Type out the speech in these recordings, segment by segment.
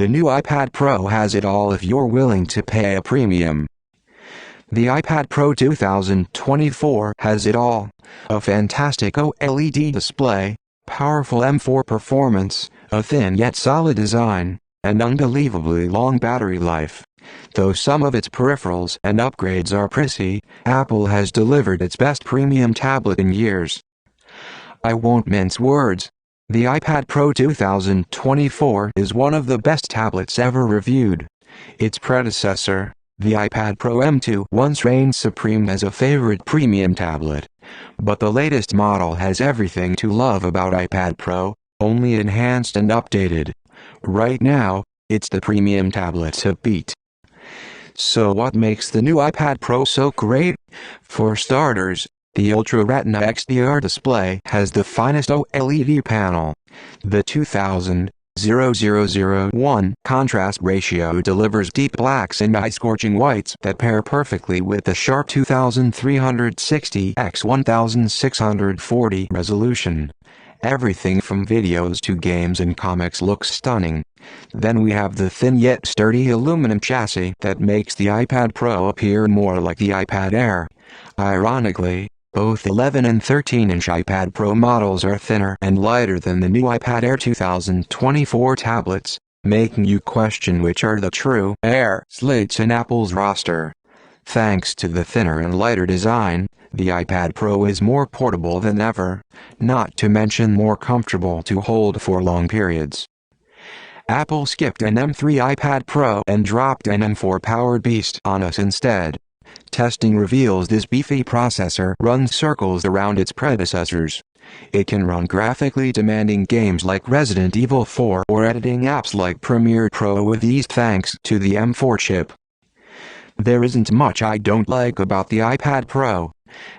The new iPad Pro has it all if you're willing to pay a premium. The iPad Pro 2024 has it all. A fantastic OLED display, powerful M4 performance, a thin yet solid design, and unbelievably long battery life. Though some of its peripherals and upgrades are pricey, Apple has delivered its best premium tablet in years. I won't mince words. The iPad Pro 2024 is one of the best tablets ever reviewed. Its predecessor, the iPad Pro M2, once reigned supreme as a favorite premium tablet. But the latest model has everything to love about iPad Pro, only enhanced and updated. Right now, it's the premium tablet to beat. So what makes the new iPad Pro so great? For starters, the Ultra Retina XDR display has the finest OLED panel. The 2000:0001 contrast ratio delivers deep blacks and eye-scorching whites that pair perfectly with the sharp 2360x1640 resolution. Everything from videos to games and comics looks stunning. Then we have the thin yet sturdy aluminum chassis that makes the iPad Pro appear more like the iPad Air. Ironically, both 11 and 13-inch iPad Pro models are thinner and lighter than the new iPad Air 2024 tablets, making you question which are the true Air slates in Apple's roster. Thanks to the thinner and lighter design, the iPad Pro is more portable than ever, not to mention more comfortable to hold for long periods. Apple skipped an M3 iPad Pro and dropped an M4-powered beast on us instead. Testing reveals this beefy processor runs circles around its predecessors. It can run graphically demanding games like Resident Evil 4 or editing apps like Premiere Pro with ease thanks to the M4 chip. There isn't much I don't like about the iPad Pro.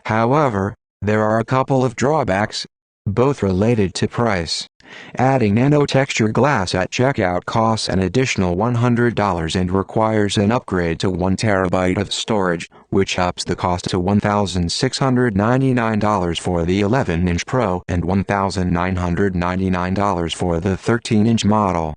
However, there are a couple of drawbacks, both related to price. Adding nano-texture glass at checkout costs an additional $100 and requires an upgrade to 1 TB of storage, which ups the cost to $1,699 for the 11-inch Pro and $1,999 for the 13-inch model.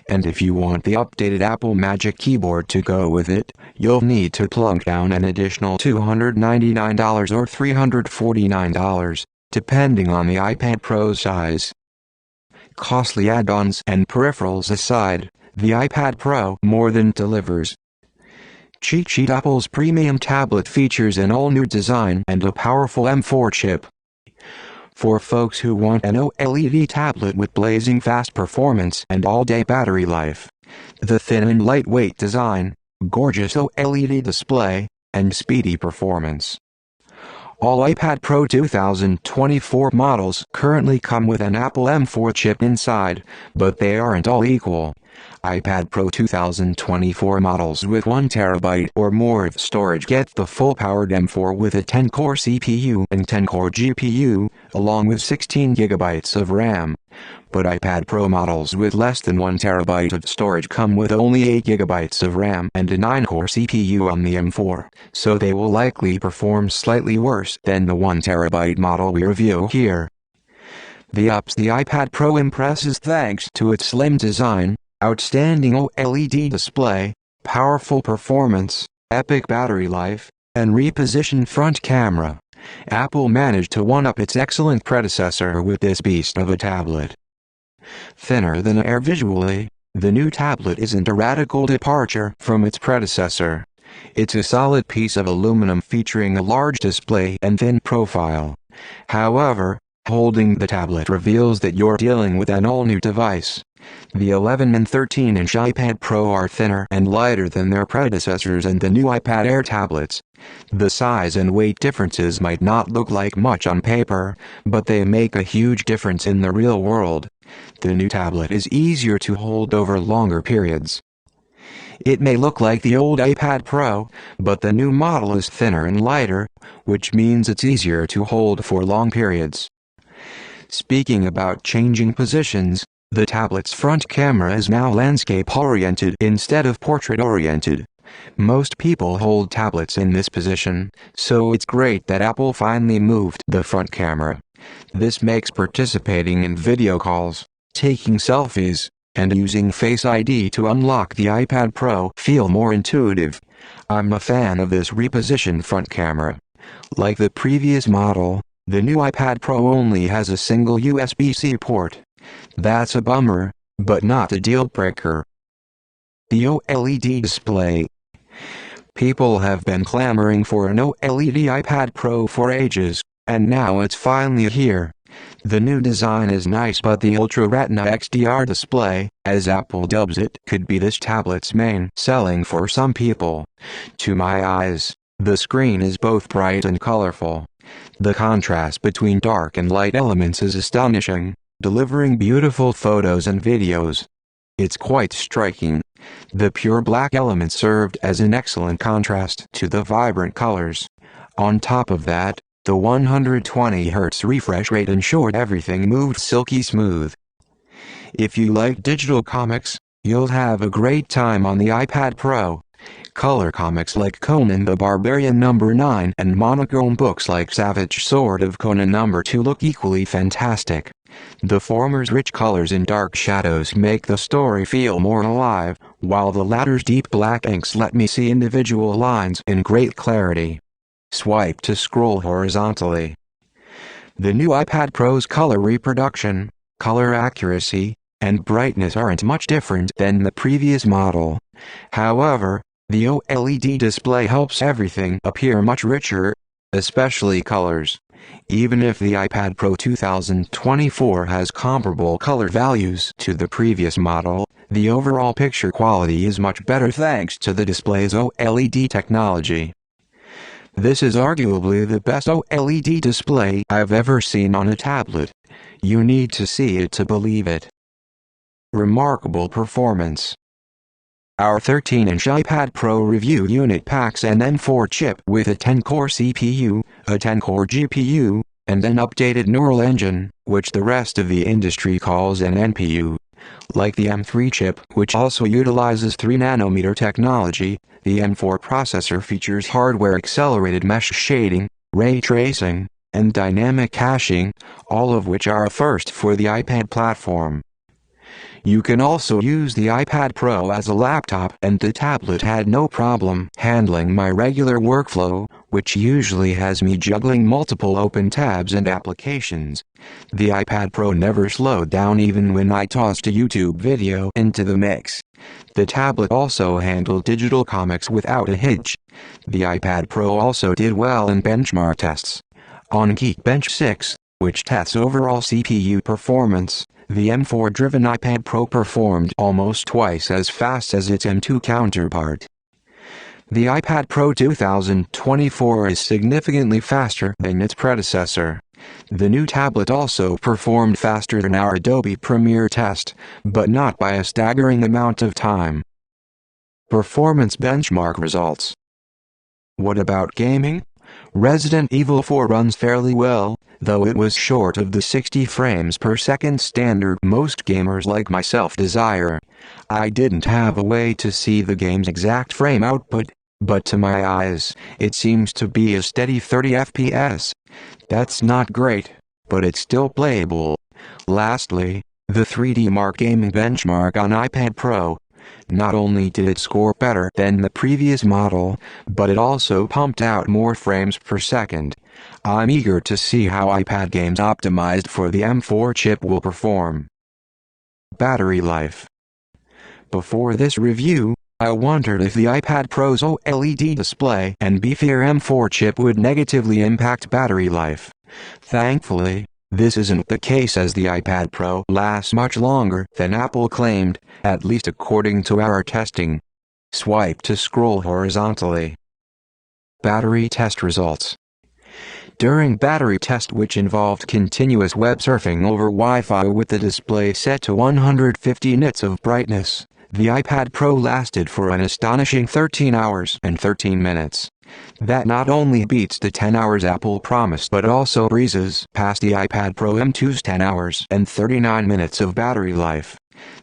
And if you want the updated Apple Magic Keyboard to go with it, you'll need to plunk down an additional $299 or $349, depending on the iPad Pro's size. Costly add-ons and peripherals aside, the iPad Pro more than delivers. Cheat sheet: Apple's premium tablet features an all-new design and a powerful M4 chip. For folks who want an OLED tablet with blazing fast performance and all-day battery life, the thin and lightweight design, gorgeous OLED display, and speedy performance. All iPad Pro 2024 models currently come with an Apple M4 chip inside, but they aren't all equal. iPad Pro 2024 models with 1 TB or more of storage get the full-powered M4 with a 10-core CPU and 10-core GPU, along with 16 GB of RAM. But iPad Pro models with less than 1 TB of storage come with only 8 GB of RAM and a 9-core CPU on the M4, so they will likely perform slightly worse than the 1 TB model we review here. The iPad Pro impresses thanks to its slim design, outstanding OLED display, powerful performance, epic battery life, and repositioned front camera. Apple managed to one-up its excellent predecessor with this beast of a tablet. Thinner than Air visually, the new tablet isn't a radical departure from its predecessor. It's a solid piece of aluminum featuring a large display and thin profile. However, holding the tablet reveals that you're dealing with an all-new device. The 11 and 13-inch iPad Pro are thinner and lighter than their predecessors and the new iPad Air tablets. The size and weight differences might not look like much on paper, but they make a huge difference in the real world. The new tablet is easier to hold over longer periods. It may look like the old iPad Pro, but the new model is thinner and lighter, which means it's easier to hold for long periods. Speaking about changing positions, the tablet's front camera is now landscape-oriented instead of portrait-oriented. Most people hold tablets in this position, so it's great that Apple finally moved the front camera. This makes participating in video calls, taking selfies, and using Face ID to unlock the iPad Pro feel more intuitive. I'm a fan of this repositioned front camera. Like the previous model, the new iPad Pro only has a single USB-C port. That's a bummer, but not a deal breaker. The OLED display. People have been clamoring for an OLED iPad Pro for ages, and now it's finally here. The new design is nice, but the Ultra Retina XDR display, as Apple dubs it, could be this tablet's main selling for some people. To my eyes, the screen is both bright and colorful. The contrast between dark and light elements is astonishing, delivering beautiful photos and videos. It's quite striking. The pure black elements served as an excellent contrast to the vibrant colors. On top of that, the 120Hz refresh rate ensured everything moved silky smooth. If you like digital comics, you'll have a great time on the iPad Pro. Color comics like Conan the Barbarian No. 9 and monochrome books like Savage Sword of Conan No. 2 look equally fantastic. The former's rich colors and dark shadows make the story feel more alive, while the latter's deep black inks let me see individual lines in great clarity. Swipe to scroll horizontally. The new iPad Pro's color reproduction, color accuracy, and brightness aren't much different than the previous model. However, the OLED display helps everything appear much richer, especially colors. Even if the iPad Pro 2024 has comparable color values to the previous model, the overall picture quality is much better thanks to the display's OLED technology. This is arguably the best OLED display I've ever seen on a tablet. You need to see it to believe it. Remarkable performance. Our 13-inch iPad Pro review unit packs an M4 chip with a 10-core CPU, a 10-core GPU, and an updated neural engine, which the rest of the industry calls an NPU. Like the M3 chip, which also utilizes 3nm technology, the M4 processor features hardware-accelerated mesh shading, ray tracing, and dynamic caching, all of which are a first for the iPad platform. You can also use the iPad Pro as a laptop, and the tablet had no problem handling my regular workflow, which usually has me juggling multiple open tabs and applications. The iPad Pro never slowed down even when I tossed a YouTube video into the mix. The tablet also handled digital comics without a hitch. The iPad Pro also did well in benchmark tests. On Geekbench 6, which tests overall CPU performance, the M4-driven iPad Pro performed almost twice as fast as its M2 counterpart. The iPad Pro 2024 is significantly faster than its predecessor. The new tablet also performed faster than our Adobe Premiere test, but not by a staggering amount of time. Performance benchmark results. What about gaming? Resident Evil 4 runs fairly well, though it was short of the 60 frames per second standard most gamers like myself desire. I didn't have a way to see the game's exact frame output, but to my eyes, it seems to be a steady 30 FPS. That's not great, but it's still playable. Lastly, the 3D Mark gaming benchmark on iPad Pro. Not only did it score better than the previous model, but it also pumped out more frames per second. I'm eager to see how iPad games optimized for the M4 chip will perform. Battery life. Before this review, I wondered if the iPad Pro's OLED display and beefier M4 chip would negatively impact battery life. Thankfully, this isn't the case, as the iPad Pro lasts much longer than Apple claimed, at least according to our testing. Swipe to scroll horizontally. Battery test results. During battery test, which involved continuous web surfing over Wi-Fi with the display set to 150 nits of brightness, the iPad Pro lasted for an astonishing 13 hours and 13 minutes. That not only beats the 10 hours Apple promised, but also breezes past the iPad Pro M2's 10 hours and 39 minutes of battery life.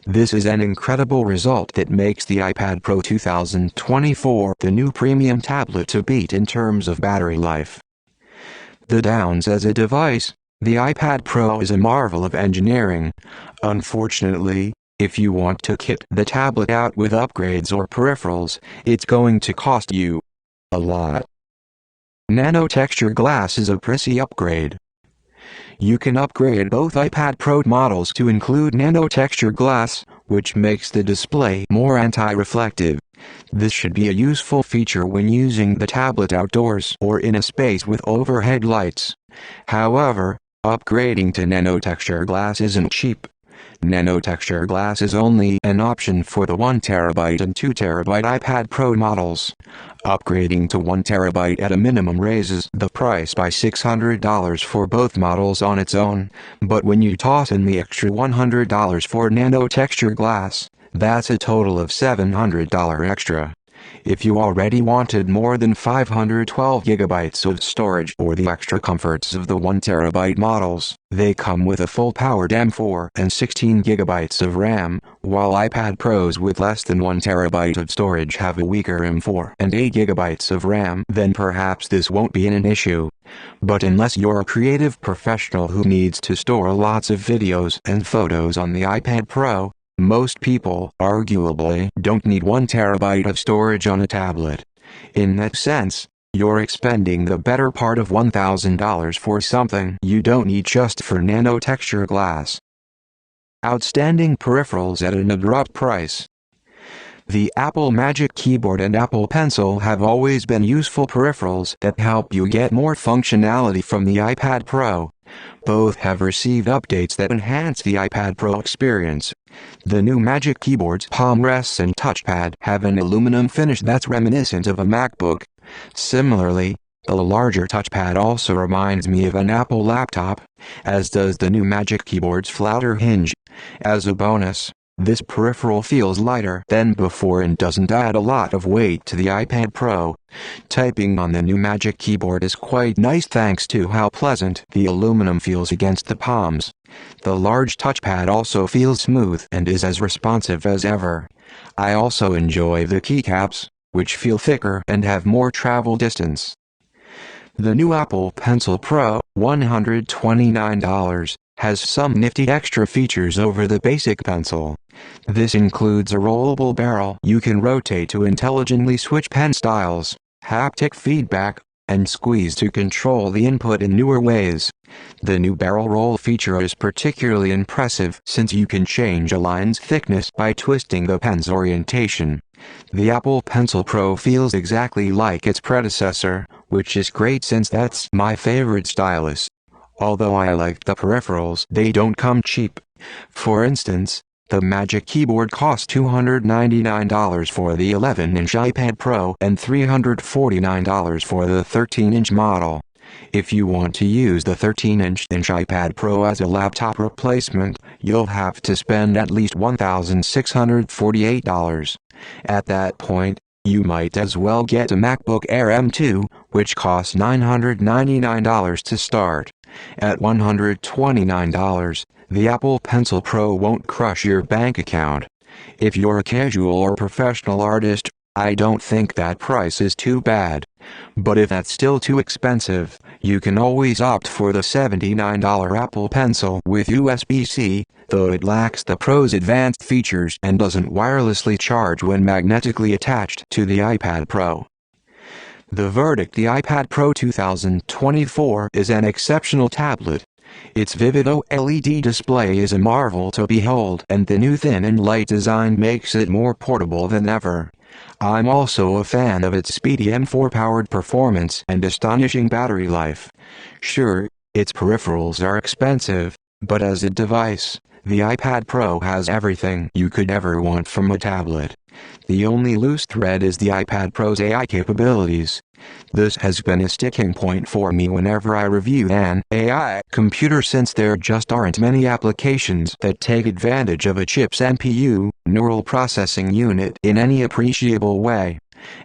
This is an incredible result that makes the iPad Pro 2024 the new premium tablet to beat in terms of battery life. The downs. As a device, the iPad Pro is a marvel of engineering. Unfortunately, If you want to kit the tablet out with upgrades or peripherals, it's going to cost you a lot. Nano-texture glass is a pricey upgrade. You can upgrade both iPad Pro models to include nano-texture glass, which makes the display more anti-reflective. This should be a useful feature when using the tablet outdoors or in a space with overhead lights. However, upgrading to nano-texture glass isn't cheap. Nano-texture glass is only an option for the 1TB and 2TB iPad Pro models. Upgrading to 1TB at a minimum raises the price by $600 for both models on its own, but when you toss in the extra $100 for nano-texture glass, that's a total of $700 extra. If you already wanted more than 512 GB of storage or the extra comforts of the 1TB models, they come with a full-powered M4 and 16 GB of RAM, while iPad Pros with less than 1TB of storage have a weaker M4 and 8 GB of RAM, then perhaps this won't be an issue. But unless you're a creative professional who needs to store lots of videos and photos on the iPad Pro, most people, arguably, don't need 1TB of storage on a tablet. In that sense, you're expending the better part of $1,000 for something you don't need just for nano-texture glass. Outstanding peripherals at an abrupt price. The Apple Magic Keyboard and Apple Pencil have always been useful peripherals that help you get more functionality from the iPad Pro. Both have received updates that enhance the iPad Pro experience. The new Magic Keyboard's palm rests and touchpad have an aluminum finish that's reminiscent of a MacBook. Similarly, the larger touchpad also reminds me of an Apple laptop, as does the new Magic Keyboard's flatter hinge. As a bonus, this peripheral feels lighter than before and doesn't add a lot of weight to the iPad Pro. Typing on the new Magic Keyboard is quite nice thanks to how pleasant the aluminum feels against the palms. The large touchpad also feels smooth and is as responsive as ever. I also enjoy the keycaps, which feel thicker and have more travel distance. The new Apple Pencil Pro, $129, has some nifty extra features over the basic pencil. This includes a rollable barrel you can rotate to intelligently switch pen styles, haptic feedback, and squeeze to control the input in newer ways. The new barrel roll feature is particularly impressive since you can change a line's thickness by twisting the pen's orientation. The Apple Pencil Pro feels exactly like its predecessor, which is great since that's my favorite stylus. Although I like the peripherals, they don't come cheap. For instance, the Magic Keyboard costs $299 for the 11-inch iPad Pro and $349 for the 13-inch model. If you want to use the 13-inch iPad Pro as a laptop replacement, you'll have to spend at least $1,648. At that point, you might as well get a MacBook Air M2, which costs $999 to start. At $129, the Apple Pencil Pro won't crush your bank account. If you're a casual or professional artist, I don't think that price is too bad. But if that's still too expensive, you can always opt for the $79 Apple Pencil with USB-C, though it lacks the Pro's advanced features and doesn't wirelessly charge when magnetically attached to the iPad Pro. The verdict: the iPad Pro 2024 is an exceptional tablet. Its vivid OLED display is a marvel to behold, and the new thin and light design makes it more portable than ever. I'm also a fan of its speedy M4-powered performance and astonishing battery life. Sure, its peripherals are expensive, but as a device, the iPad Pro has everything you could ever want from a tablet. The only loose thread is the iPad Pro's AI capabilities. This has been a sticking point for me whenever I review an AI computer, since there just aren't many applications that take advantage of a chip's NPU, neural processing unit, in any appreciable way.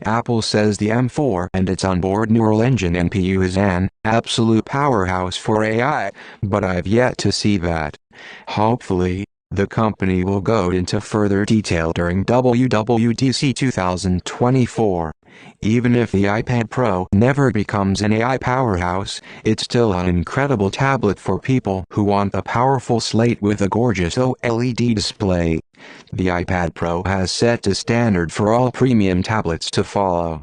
Apple says the M4 and its onboard neural engine NPU is an absolute powerhouse for AI, but I've yet to see that. Hopefully, The company will go into further detail during WWDC 2024. Even if the iPad Pro never becomes an AI powerhouse, it's still an incredible tablet for people who want a powerful slate with a gorgeous OLED display. The iPad Pro has set a standard for all premium tablets to follow.